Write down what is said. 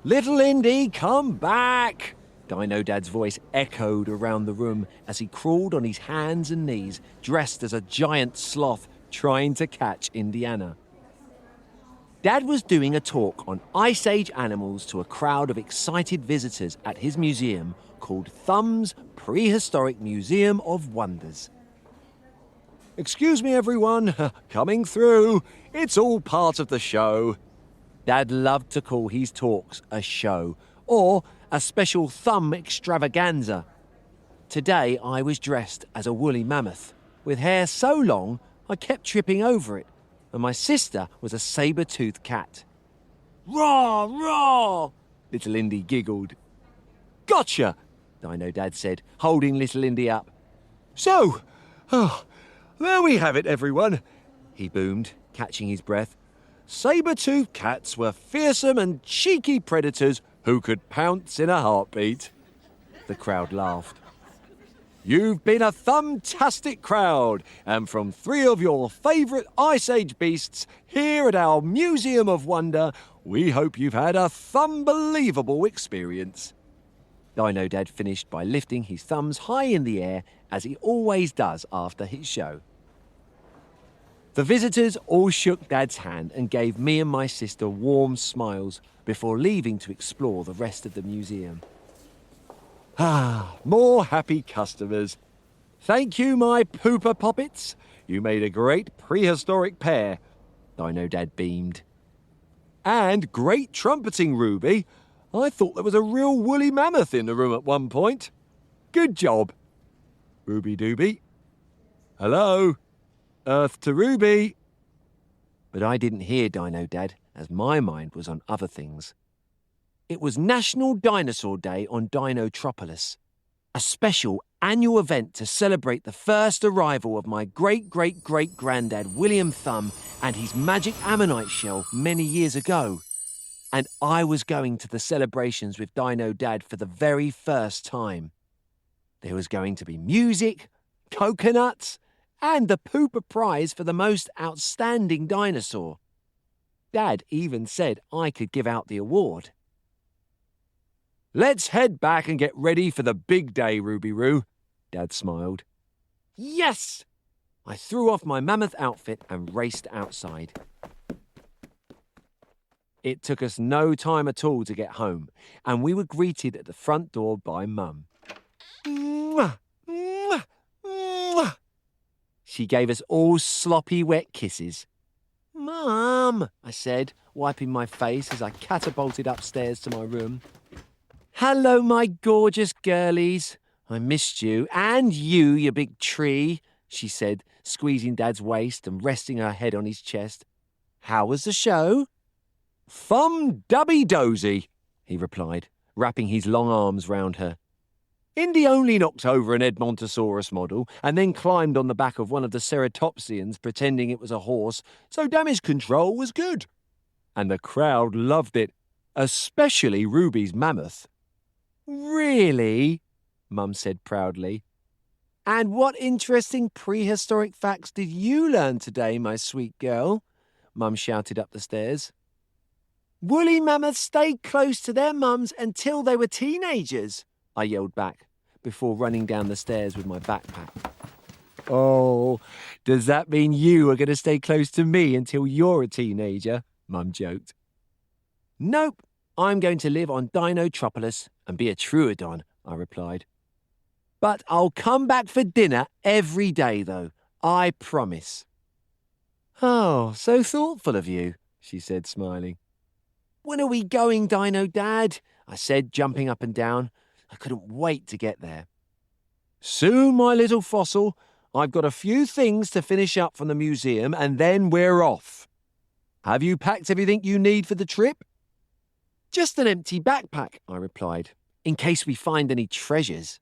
Little Indy, come back! Dino Dad's voice echoed around the room as he crawled on his hands and knees, dressed as a giant sloth trying to catch Indiana. Dad was doing a talk on Ice Age animals to a crowd of excited visitors at his museum called Thumb's Prehistoric Museum of Wonders. Excuse me, everyone, coming through. It's all part of the show. Dad loved to call his talks a show, or a special thumb extravaganza. Today I was dressed as a woolly mammoth, with hair so long I kept tripping over it, and my sister was a saber-toothed cat. Roar, roar! Little Indy giggled. Gotcha, Dino Dad said, holding Little Indy up. So, there we have it, everyone, he boomed, catching his breath. Saber-toothed cats were fearsome and cheeky predators who could pounce in a heartbeat. The crowd laughed. You've been a thumb-tastic crowd, and from 3 of your favourite Ice Age beasts here at our Museum of Wonder, we hope you've had a thumb-believable experience. Dino Dad finished by lifting his thumbs high in the air, as he always does after his show. The visitors all shook Dad's hand and gave me and my sister warm smiles before leaving to explore the rest of the museum. More happy customers. Thank you, my POOPA poppets. You made a great prehistoric pair, Dino Dad beamed. And great trumpeting, Ruby. I thought there was a real woolly mammoth in the room at one point. Good job. Ruby Dooby. Hello. Earth to Ruby. But I didn't hear Dino Dad, as my mind was on other things. It was National Dinosaur Day on Dinotropolis, a special annual event to celebrate the first arrival of my great-great-great-granddad William Thumb and his magic Ammonite shell many years ago. And I was going to the celebrations with Dino Dad for the very first time. There was going to be music, coconuts, and the POOPA prize for the most outstanding dinosaur. Dad even said I could give out the award. Let's head back and get ready for the big day, Ruby Roo, Dad smiled. Yes! I threw off my mammoth outfit and raced outside. It took us no time at all to get home, and we were greeted at the front door by Mum. Mwah, mwah, mwah. She gave us all sloppy, wet kisses. Mum, I said, wiping my face as I catapulted upstairs to my room. Hello, my gorgeous girlies. I missed you, and you big tree, she said, squeezing Dad's waist and resting her head on his chest. How was the show? Thumb-dubby-dozy, he replied, wrapping his long arms round her. Indy only knocked over an Edmontosaurus model and then climbed on the back of one of the ceratopsians pretending it was a horse, so damage control was good. And the crowd loved it, especially Ruby's mammoth. Really? Mum said proudly. And what interesting prehistoric facts did you learn today, my sweet girl? Mum shouted up the stairs. Woolly mammoths stayed close to their mums until they were teenagers, I yelled back, before running down the stairs with my backpack. Oh, does that mean you are going to stay close to me until you're a teenager? Mum joked. Nope, I'm going to live on Dinotropolis and be a Troodon, I replied. But I'll come back for dinner every day, though, I promise. Oh, so thoughtful of you, she said, smiling. When are we going, Dino Dad? I said, jumping up and down. I couldn't wait to get there. Soon, my little fossil. I've got a few things to finish up from the museum and then we're off. Have you packed everything you need for the trip? Just an empty backpack, I replied, in case we find any treasures.